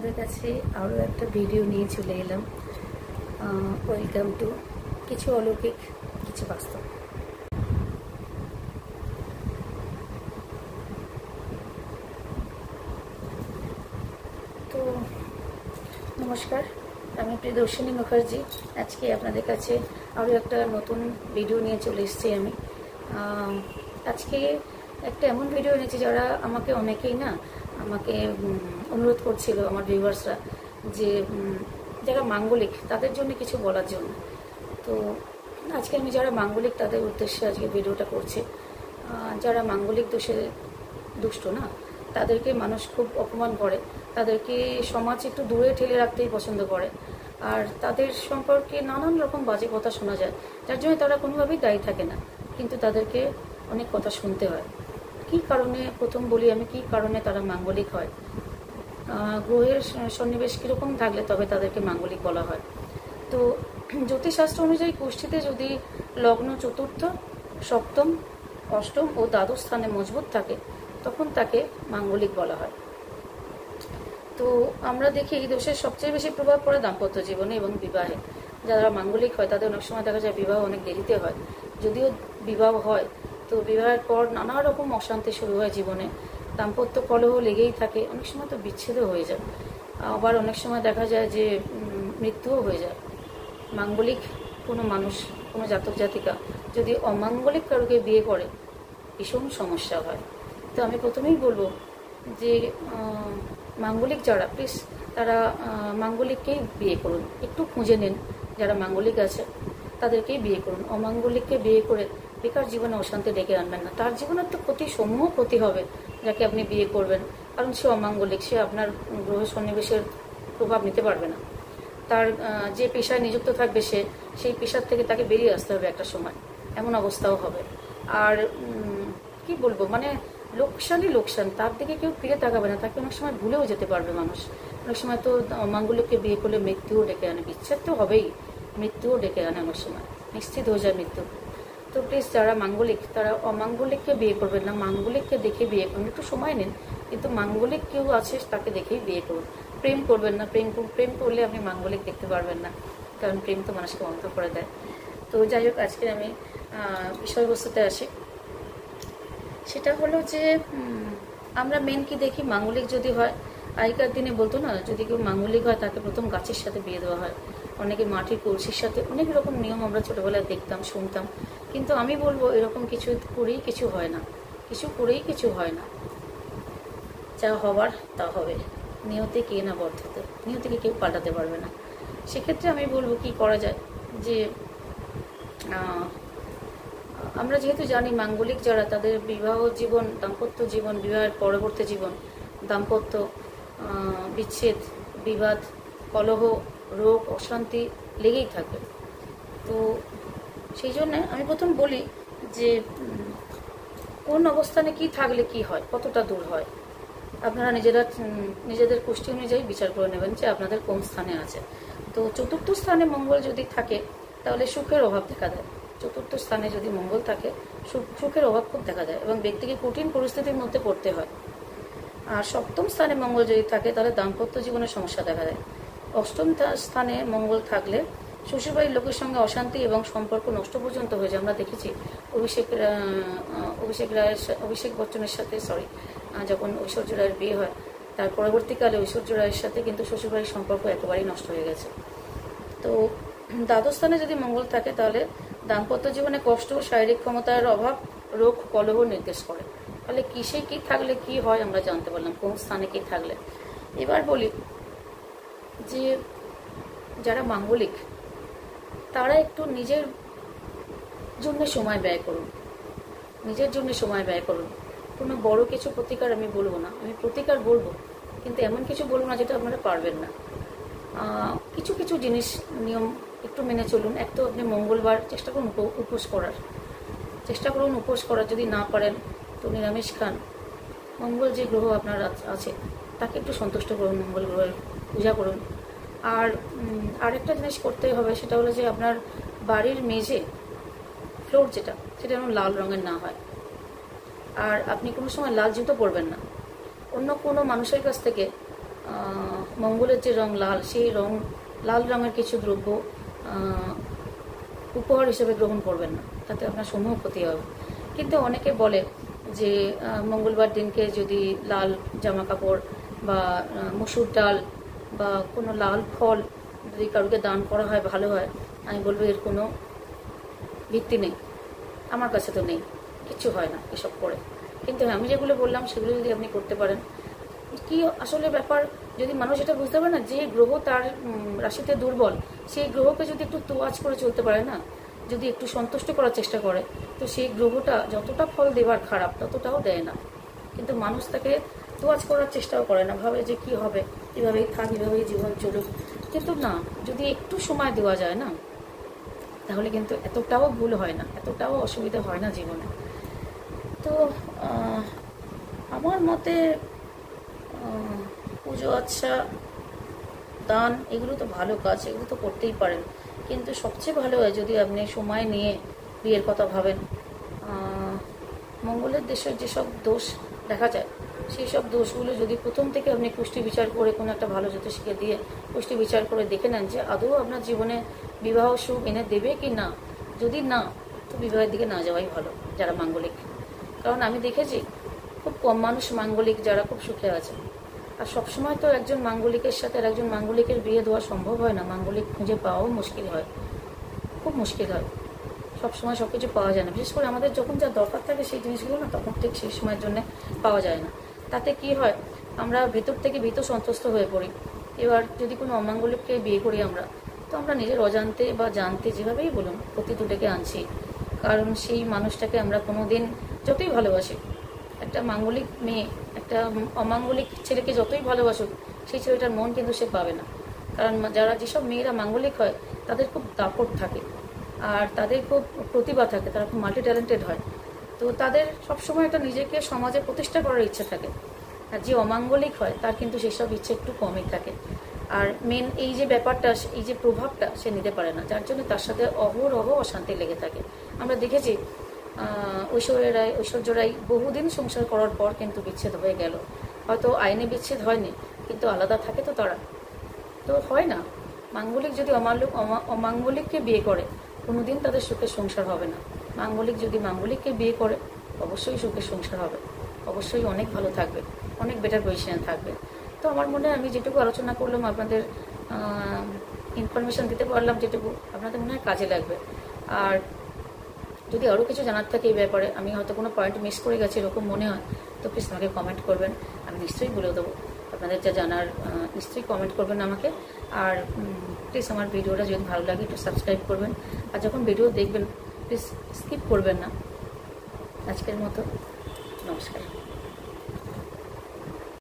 আপনাদের কাছে আরও একটা ভিডিও নিয়ে চলে এলাম। ওয়েলকাম টু কিছু অলৌকিক কিছু বাস্তব। তো নমস্কার, আমি প্রিয়দর্শিনী মুখার্জি। আজকে আপনাদের কাছে আরও একটা নতুন ভিডিও নিয়ে চলে এসেছি আমি। আজকে একটা এমন ভিডিও এনেছি যারা আমাকে অনেকেই আমাকে অনুরোধ করছিল, আমার ভিউয়ার্সরা, যে যারা মাঙ্গলিক তাদের জন্য কিছু বলার জন্য। তো আজকে আমি যারা মাঙ্গলিক তাদের উদ্দেশ্যে আজকে ভিডিওটা করছি। যারা মাঙ্গলিক দোষে দুষ্ট তাদেরকে মানুষ খুব অপমান করে, তাদেরকে সমাজ একটু দূরে ঠেলে রাখতেই পছন্দ করে, আর তাদের সম্পর্কে নানান রকম বাজে কথা শোনা যায়, যার জন্য তারা কোনোভাবেই দায়ী থাকে না, কিন্তু তাদেরকে অনেক কথা শুনতে হয়। কী কারণে, প্রথম বলি আমি, কী কারণে তারা মাঙ্গলিক হয়। গ্রহের সন্নিবেশ কীরকম থাকলে তবে তাদেরকে মাঙ্গলিক বলা হয়। তো জ্যোতিষশাস্ত্র অনুযায়ী কুষ্ঠিতে যদি লগ্ন চতুর্থ, সপ্তম, অষ্টম ও দ্বাদশ স্থানে মজবুত থাকে তখন তাকে মাঙ্গলিক বলা হয়। তো আমরা দেখি এই দোষের সবচেয়ে বেশি প্রভাব পড়ে দাম্পত্য জীবনে এবং বিবাহে। যারা মাঙ্গলিক হয় তাদের অনেক সময় দেখা যায় বিবাহ অনেক দেরিতে হয়। যদিও বিবাহ হয়, তো বিবাহের পর নানা রকম অশান্তি শুরু হয় জীবনে, দাম্পত্য কলহ লেগেই থাকে, অনেক সময় তো বিচ্ছেদও হয়ে যায়, আবার অনেক সময় দেখা যায় যে মৃত্যুও হয়ে যায়। মাঙ্গলিক কোনো মানুষ, কোনো জাতক জাতিকা যদি অমাঙ্গলিক কারোকে বিয়ে করে ভীষণ সমস্যা হয়। তো আমি প্রথমেই বলবো যে মাঙ্গলিক যারা, প্লিজ তারা মাঙ্গলিককেই বিয়ে করুন, একটু খুঁজে নিন যারা মাঙ্গলিক আছে তাদেরকেই বিয়ে করুন। অমাঙ্গলিককে বিয়ে করে বেকার জীবনে অশান্তি ডেকে আনবেন না, তার জীবনের তো সমূহ ক্ষতি হবে যাকে আপনি বিয়ে করবেন, কারণ সে অমাঙ্গলিক, সে আপনার গ্রহ সন্নিবেশের প্রভাব নিতে পারবে না। তার যে পেশায় নিযুক্ত থাকবে সেই পেশার থেকে তাকে বেরিয়ে আসতে হবে একটা সময়, এমন অবস্থাও হবে। আর কি বলবো, মানে লোকসানই লোকসান, তার দিকে কেউ ফিরে তাকাবে না, তাকে অনেক সময় ভুলেও যেতে পারবে মানুষ। অনেক সময় তো অমাঙ্গলিককে বিয়ে করলে মৃত্যুও ডেকে আনে, বিচ্ছেদ তো হবেই, মৃত্যুও ডেকে আনে, অনেক সময় নিশ্চিত হয়ে যায় মৃত্যু। তো প্লিজ যারা মাঙ্গলিক তারা অমাঙ্গলিককে বিয়ে করবেন না, মাঙ্গলিককে দেখে বিয়ে করুন, একটু সময় নিন, কিন্তু মাঙ্গলিক কেউ আছে তাকে দেখেই বিয়ে করুন। প্রেম করবেন না, প্রেম করলে আপনি মাঙ্গলিক দেখতে পারবেন না, কারণ প্রেম তো মানুষকে অন্ধ করে দেয়। তো যাই হোক, আজকে আমি বিষয়বস্তুতে আসি। সেটা হলো যে আমরা মেন কি দেখি, মাঙ্গলিক যদি হয়, আগেকার দিনে বলতো যদি কেউ মাঙ্গলিক হয় তাকে প্রথম গাছের সাথে বিয়ে দেওয়া হয়, অনেকে মাটির কলসির সাথে, অনেক রকম নিয়ম আমরা ছোটোবেলায় দেখতাম, শুনতাম। কিন্তু আমি বলবো এরকম কিছু করেই কিছু হয় না, কিছু হয় না, যা হবার তা হবে। নিয়তে কে না বর্ধতে, নিয়তিকে কেউ পাল্টাতে পারবে না। সেক্ষেত্রে আমি বলবো কি করা যায়, যে আমরা যেহেতু জানি মাঙ্গলিক যারা, তাদের বিবাহ জীবন, দাম্পত্য জীবন, বিবাহের পরবর্তী জীবন, দাম্পত্য বিচ্ছেদ, বিবাদ, কলহ, রোগ, অশান্তি লেগেই থাকবে। তো সেই জন্যে আমি প্রথম বলি যে কোন অবস্থানে কি থাকলে কি হয়, কতটা দূর হয়, আপনারা নিজেদের কুষ্টি অনুযায়ী বিচার করে নেবেন যে আপনাদের কোন স্থানে আছে। তো চতুর্থ স্থানে মঙ্গল যদি থাকে তাহলে সুখের অভাব দেখা দেয়। চতুর্থ স্থানে যদি মঙ্গল থাকে সুখের অভাব খুব দেখা যায় এবং ব্যক্তিকে কঠিন পরিস্থিতির মধ্যে পড়তে হয়। আর সপ্তম স্থানে মঙ্গল যদি থাকে তাহলে দাম্পত্য জীবনে সমস্যা দেখা দেয়। অষ্টম স্থানে মঙ্গল থাকলে শ্বশুরবাড়ির লোকের সঙ্গে অশান্তি এবং সম্পর্ক নষ্ট পর্যন্ত হয়ে যায়। আমরা দেখেছি অভিষেক বচ্চনের সাথে যখন ঐশ্বর্য রায়ের বিয়ে হয়, তার পরবর্তীকালে ঐশ্বর্য রায়ের সাথে কিন্তু শ্বশুরবাড়ির সম্পর্ক একেবারেই নষ্ট হয়ে গেছে। তো দ্বাদশ স্থানে যদি মঙ্গল থাকে তাহলে দাম্পত্য জীবনে কষ্ট, শারীরিক ক্ষমতার অভাব, রোগ, কলহ নির্দেশ করে। তাহলে কিসে কি থাকলে কি হয় আমরা জানতে পারলাম, কোন স্থানে কি থাকলে। এবার বলি যে যারা মাঙ্গলিক তারা একটু নিজের জন্য সময় ব্যয় করুন। কোনো বড় কিছু প্রতিকার আমি বলবো না, আমি প্রতিকার বলবো, কিন্তু এমন কিছু বলবো না যেটা আপনারা পারবেন না। কিছু কিছু জিনিস, নিয়ম একটু মেনে চলুন। একটু আপনি মঙ্গলবার চেষ্টা করুন উপোস করার, যদি না পারেন তো নিরামিষ খান। মঙ্গল যে গ্রহ আপনার আছে তাকে একটু সন্তুষ্ট করুন, মঙ্গল গ্রহের পূজা করুন। আর আরেকটা জিনিস করতে হবে, সেটা হলো যে আপনার বাড়ির মেঝে, ফ্লোর সেটা যেন লাল রঙের না হয়। আর আপনি কোনো সময় লাল জুতো পরবেন না। অন্য কোনো মানুষের কাছ থেকে মঙ্গলের যে রং লাল, সেই লাল রঙের কিছু দ্রব্য উপহার হিসেবে গ্রহণ করবেন না, তাতে আপনার সমূহ ক্ষতি হবে। কিন্তু অনেকে বলে যে মঙ্গলবার দিনকে যদি লাল জামা কাপড় বা মসুর ডাল বা কোনো লাল ফল যদি কারোকে দান করা হয় ভালো হয়। আমি বলবো এর কোনো ভিত্তি নেই, আমার কাছে তো নেই, কিচ্ছু হয় না এসব করে। কিন্তু আমি যেগুলো বললাম সেগুলো যদি আপনি করতে পারেন, কি আসলে ব্যাপার, যদি মানুষ এটা বুঝতে পারে না যে গ্রহ তার রাশিতে দুর্বল, সেই গ্রহকে যদি একটু তোয়াজ করে চলতে পারে না, যদি একটু সন্তুষ্ট করার চেষ্টা করে, তো সেই গ্রহটা যতটা ফল দেবার খারাপ ততটাও দেয় না। কিন্তু মানুষ তাকে তোয়াজ করার চেষ্টাও করে না, ভাবে যে কি হবে, এভাবেই থাক, এভাবেই জীবন চলুক। কিন্তু না, যদি একটু সময় দেওয়া যায় না, তাহলে কিন্তু এতটাও ভুল হয় না, এতটাও অসুবিধা হয় না জীবনে। তো আমার মতে পুজো আচ্ছা, দান, এগুলো তো ভালো কাজ, এগুলো তো করতেই পারেন। কিন্তু সবচেয়ে ভালো হয় যদি আপনি সময় নিয়ে বিয়ের কথা ভাবেন। মঙ্গলের দেশের যেসব দোষ দেখা যায়, সেই সব দোষগুলো যদি প্রথম থেকে আপনি পুষ্টি বিচার করে কোনো একটা ভালো জ্যোতিষীকে দিয়ে পুষ্টি বিচার করে দেখে নেন যে আদৌ আপনার জীবনে বিবাহ সুখ এনে দেবে কি না, যদি না, তো বিবাহের দিকে না যাওয়াই ভালো যারা মাঙ্গলিক। কারণ আমি দেখেছি খুব কম মানুষ মাঙ্গলিক যারা খুব সুখে আছে। আর সবসময় তো একজন মাঙ্গলিকের সাথে আর একজন মাঙ্গলিকের বিয়ে দেওয়া সম্ভব হয় না, মাঙ্গলিক খুঁজে পাওয়াও মুশকিল হয়, খুব মুশকিল হয়। সবসময় সব কিছু পাওয়া যায় না, বিশেষ করে আমাদের যখন যা দরকার থাকে সেই জিনিসগুলো না তখন ঠিক সেই সময়ের জন্য পাওয়া যায় না। তাতে কি হয়, আমরা ভেতর থেকে ভীত সন্তুষ্ট হয়ে পড়ি। এবার যদি কোনো অমাঙ্গলিককে বিয়ে করি আমরা, তো আমরা নিজের অজান্তে বা জানতে যেভাবেই বলুন ক্ষতি ডেকে আনছি। কারণ সেই মানুষটাকে আমরা কোনো দিন যতই ভালোবাসি, একটা মাঙ্গলিক মেয়ে একটা অমাঙ্গলিক ছেলেকে যতই ভালোবাসুক, সেই ছেলেটার মন কিন্তু সে পাবে না। কারণ যারা যেসব মেয়েরা মাঙ্গলিক হয় তাদের খুব দাপট থাকে, আর তাদের খুব প্রতিভা থাকে, তারা খুব মাল্টি ট্যালেন্টেড হয়। তো তাদের সবসময় একটা নিজেকে সমাজে প্রতিষ্ঠা করার ইচ্ছে থাকে। আর যে অমাঙ্গলিক হয় তার কিন্তু সেসব ইচ্ছে একটু কমই থাকে। আর মেন এই যে ব্যাপারটা, এই যে প্রভাবটা সে নিতে পারে না, যার জন্য তার সাথে অহরহ অশান্তি লেগে থাকে। আমরা দেখেছি ঐশ্বর্য রায় বহুদিন সংসার করার পর কিন্তু বিচ্ছেদ হয়ে গেল। হয়তো আইনে বিচ্ছেদ হয়নি, কিন্তু আলাদা থাকে তো তারা, তো হয় না। মাঙ্গলিক যদি অমাঙ্গলিককে বিয়ে করে, কোনোদিন তাদের সুখের সংসার হবে না। মাঙ্গলিক যদি মাঙ্গলিককে বিয়ে করে, অবশ্যই সুখের সংসার হবে, অবশ্যই অনেক ভালো থাকবে, অনেক বেটার পজিশনে থাকবে। তো আমার মনে হয় আমি যেটুকু আলোচনা করলাম, আপনাদের ইনফরমেশন দিতে পারলাম, যেটুকু আপনাদের মনে হয় কাজে লাগবে। আর যদি আরও কিছু জানার থাকে এই ব্যাপারে, আমি হয়তো কোনো পয়েন্ট মিস করে গেছি এরকম মনে হয়, তো প্লিজ আমাকে কমেন্ট করবেন, আমি নিশ্চয়ই বলে দেবো। আপনাদের যা জানার নিশ্চয়ই কমেন্ট করবেন আমাকে। আর প্লিজ আমার ভিডিওটা যদি ভালো লাগে একটু সাবস্ক্রাইব করবেন। আর যখন ভিডিও দেখবেন প্লিজ স্কিপ করবেন না। আজকের মতো নমস্কার।